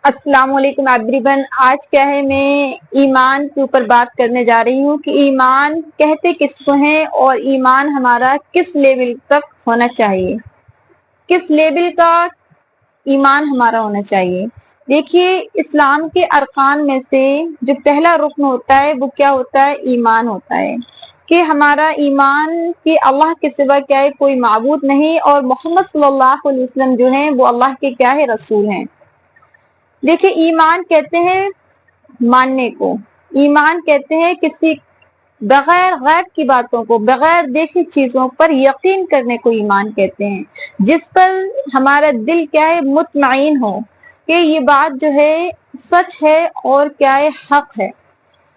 السلام علیکم ایوریون۔ آج کیا ہے، میں ایمان کے اوپر بات کرنے جا رہی ہوں کہ ایمان کہتے کس کو ہیں اور ایمان ہمارا کس لیول تک ہونا چاہیے، کس لیول کا ایمان ہمارا ہونا چاہیے۔ دیکھیے، اسلام کے ارکان میں سے جو پہلا رکن ہوتا ہے وہ کیا ہوتا ہے؟ ایمان ہوتا ہے کہ ہمارا ایمان کہ اللہ کے سوا کیا ہے، کوئی معبود نہیں، اور محمد صلی اللہ علیہ وسلم جو ہیں وہ اللہ کے کیا ہے، رسول ہیں۔ دیکھیں، ایمان کہتے ہیں ماننے کو، ایمان کہتے ہیں کسی بغیر غیب کی باتوں کو، بغیر دیکھی چیزوں پر یقین کرنے کو ایمان کہتے ہیں، جس پر ہمارا دل کیا ہے، مطمئن ہو کہ یہ بات جو ہے سچ ہے اور کیا ہے، حق ہے۔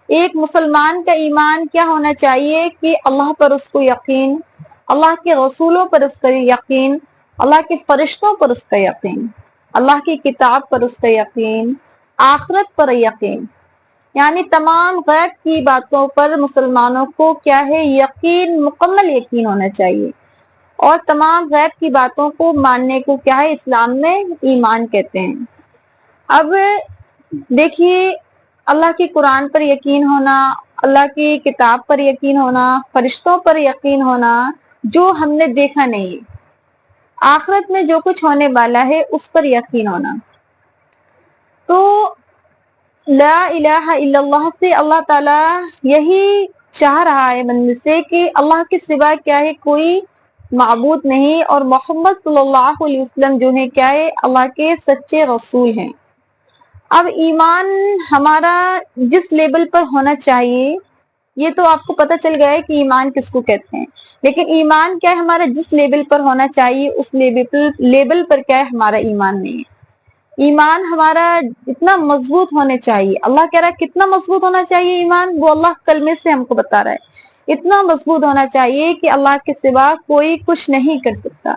ایک مسلمان کا ایمان کیا ہونا چاہیے کہ اللہ پر اس کو یقین، اللہ کے رسولوں پر اس کا یقین، اللہ کے فرشتوں پر اس کا یقین، اللہ کی کتاب پر اس کا یقین، آخرت پر یقین، یعنی تمام غیب کی باتوں پر مسلمانوں کو کیا ہے، یقین، مکمل یقین ہونا چاہیے، اور تمام غیب کی باتوں کو ماننے کو کیا ہے، اسلام میں ایمان کہتے ہیں۔ اب دیکھیے، اللہ کی قرآن پر یقین ہونا، اللہ کی کتاب پر یقین ہونا، فرشتوں پر یقین ہونا، جو ہم نے دیکھا نہیں، آخرت میں جو کچھ ہونے والا ہے اس پر یقین ہونا۔ تو لا الہ الا اللہ سے اللہ تعالیٰ یہی چاہ رہا ہے بندے سے کہ اللہ کے سوا کیا ہے، کوئی معبود نہیں، اور محمد صلی اللہ علیہ وسلم جو ہے کیا ہے، اللہ کے سچے رسول ہیں۔ اب ایمان ہمارا جس لیول پر ہونا چاہیے، یہ تو آپ کو پتہ چل گیا ہے کہ ایمان کس کو کہتے ہیں، لیکن ایمان کیا ہے، ہمارا جس لیول پر ہونا چاہیے اس لیول پر کیا ہے، ہمارا ایمان نہیں ہے۔ ایمان ہمارا اتنا مضبوط ہونے چاہیے، اللہ کہہ رہا ہے کتنا مضبوط ہونا چاہیے ایمان، وہ اللہ کلمے سے ہم کو بتا رہا ہے، اتنا مضبوط ہونا چاہیے کہ اللہ کے سوا کوئی کچھ نہیں کر سکتا۔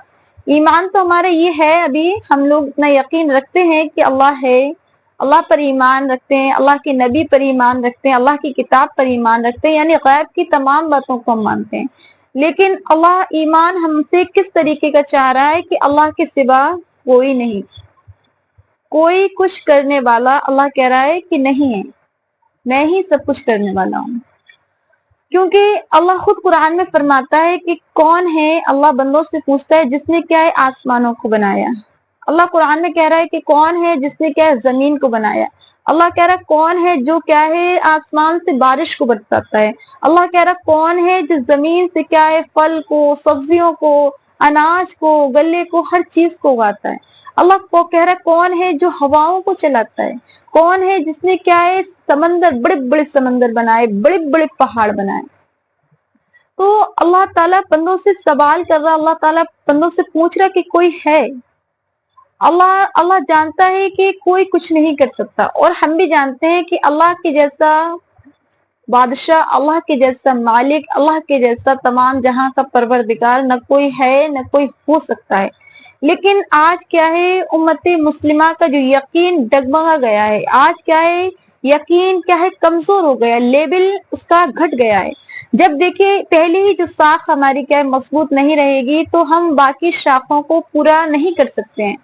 ایمان تو ہمارا یہ ہے، ابھی ہم لوگ اتنا یقین رکھتے ہیں کہ اللہ ہے، اللہ پر ایمان رکھتے ہیں، اللہ کے نبی پر ایمان رکھتے ہیں، اللہ کی کتاب پر ایمان رکھتے ہیں، یعنی غیب کی تمام باتوں کو ہم مانتے ہیں، لیکن اللہ ایمان ہم سے کس طریقے کا چاہ رہا ہے کہ اللہ کے سوا کوئی نہیں، کوئی کچھ کرنے والا اللہ کہہ رہا ہے کہ نہیں ہے، میں ہی سب کچھ کرنے والا ہوں۔ کیونکہ اللہ خود قرآن میں فرماتا ہے کہ کون ہے، اللہ بندوں سے پوچھتا ہے جس نے کیا ہے، آسمانوں کو بنایا۔ اللہ قرآن میں کہہ رہا ہے کہ کون ہے جس نے کیا ہے، زمین کو بنایا۔ اللہ کہہ رہا ہے کون ہے جو کیا ہے، آسمان سے بارش کو برساتا ہے۔ اللہ کہہ رہا ہے کون ہے جو زمین سے کیا ہے، پھل کو، سبزیوں کو، اناج کو، گلے کو، ہر چیز کو اگاتا ہے۔ اللہ کو کہہ رہا ہے کون ہے جو ہواؤں کو چلاتا ہے، کون ہے جس نے کیا ہے، سمندر، بڑے بڑے سمندر بنائے، بڑے بڑے پہاڑ بنائے۔ تو اللہ تعالیٰ بندوں سے سوال کر رہا، اللہ تعالیٰ بندوں سے پوچھ رہا کہ کوئی ہے؟ اللہ جانتا ہے کہ کوئی کچھ نہیں کر سکتا، اور ہم بھی جانتے ہیں کہ اللہ کے جیسا بادشاہ، اللہ کے جیسا مالک، اللہ کے جیسا تمام جہاں کا پروردگار نہ کوئی ہے، نہ کوئی ہو سکتا ہے۔ لیکن آج کیا ہے، امت مسلمہ کا جو یقین ڈگمگا گیا ہے، آج کیا ہے، یقین کیا ہے، کمزور ہو گیا، لیول اس کا گھٹ گیا ہے۔ جب دیکھیں، پہلے ہی جو ساخ ہماری کیا ہے، مضبوط نہیں رہے گی تو ہم باقی شاخوں کو پورا نہیں کر سکتے ہیں۔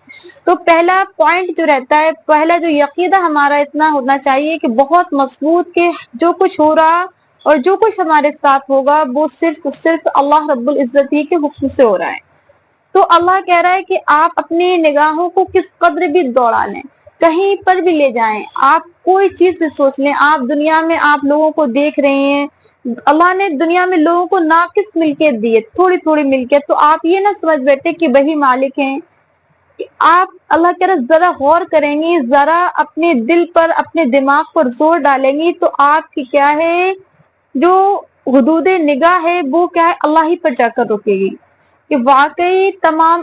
تو پہلا پوائنٹ جو رہتا ہے، پہلا جو یقیدہ ہمارا اتنا ہونا چاہیے کہ بہت مضبوط، کہ جو کچھ ہو رہا اور جو کچھ ہمارے ساتھ ہوگا وہ صرف اللہ رب العزت ہی کے حکم سے ہو رہا ہے۔ تو اللہ کہہ رہا ہے کہ آپ اپنی نگاہوں کو کس قدر بھی دوڑا لیں، کہیں پر بھی لے جائیں، آپ کوئی چیز بھی سوچ لیں، آپ دنیا میں آپ لوگوں کو دیکھ رہے ہیں، اللہ نے دنیا میں لوگوں کو ناقص ملکیت دی ہے، تھوڑی تھوڑی ملکیت، تو آپ یہ نہ سمجھ بیٹھے کہ وہی مالک ہیں۔ آپ اللہ کہہ رہا ذرا غور کریں گی، ذرا اپنے دل پر، اپنے دماغ پر زور ڈالیں گی تو آپ کی کیا ہے، جو حدود نگاہ ہے وہ کیا ہے، اللہ ہی پر جا کر رکے گی، کہ واقعی تمام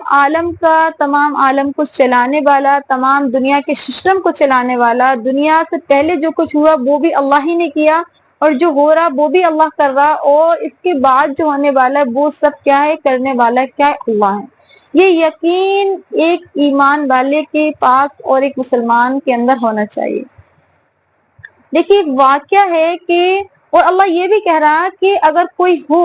عالم کو چلانے والا، تمام دنیا کے سسٹم کو چلانے والا، دنیا سے پہلے جو کچھ ہوا وہ بھی اللہ ہی نے کیا، اور جو ہو رہا وہ بھی اللہ کر رہا، اور اس کے بعد جو ہونے والا ہے وہ سب کیا ہے، کرنے والا کیا ہے، اللہ ہے۔ یہ یقین ایک ایمان والے کے پاس اور ایک مسلمان کے اندر ہونا چاہیے۔ دیکھیے، ایک واقعہ ہے کہ، اور اللہ یہ بھی کہہ رہا کہ اگر کوئی ہو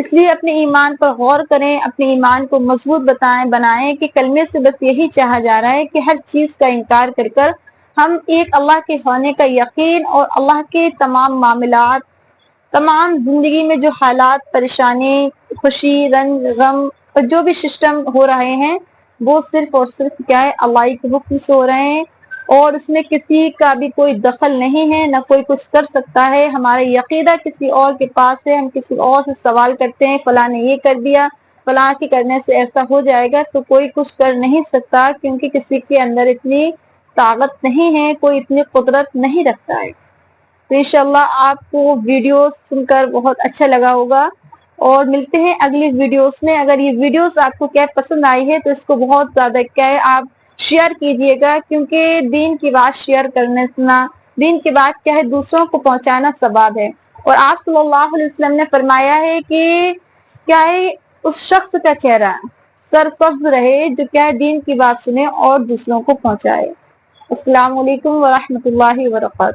اس لیے اپنے ایمان پر غور کریں، اپنے ایمان کو مضبوط بنائیں کہ کلمے سے بس یہی چاہا جا رہا ہے کہ ہر چیز کا انکار کر کر ہم ایک اللہ کے ہونے کا یقین اور اللہ کے تمام معاملات، تمام زندگی میں جو حالات، پریشانی، خوشی، رنج، غم اور جو بھی سسٹم ہو رہے ہیں وہ صرف اور صرف کیا ہے، اللہ کے حکم سے ہو رہے ہیں، اور اس میں کسی کا بھی کوئی دخل نہیں ہے، نہ کوئی کچھ کر سکتا ہے۔ ہمارا عقیدہ کسی اور کے پاس ہے، ہم کسی اور سے سوال کرتے ہیں، فلاں نے یہ کر دیا، فلاں کے کرنے سے ایسا ہو جائے گا، تو کوئی کچھ کر نہیں سکتا، کیونکہ کسی کے اندر اتنی طاقت نہیں ہے، کوئی اتنی قدرت نہیں رکھتا ہے۔ تو انشاءاللہ آپ کو ویڈیو سن کر بہت اچھا لگا ہوگا، اور ملتے ہیں اگلی ویڈیوز میں۔ اگر یہ ویڈیوز آپ کو کیا پسند آئی ہے تو اس کو بہت زیادہ کیا ہے آپ شیئر کیجئے گا، کیونکہ دین کی بات شیئر کرنے سے، دین کی بات کیا ہے دوسروں کو پہنچانا ثواب ہے، اور آپ صلی اللہ علیہ وسلم نے فرمایا ہے کہ کیا ہے اس شخص کا چہرہ سرسبز رہے جو کیا ہے دین کی بات سنے اور دوسروں کو پہنچائے۔ السلام علیکم ورحمۃ اللہ وبرکاتہ۔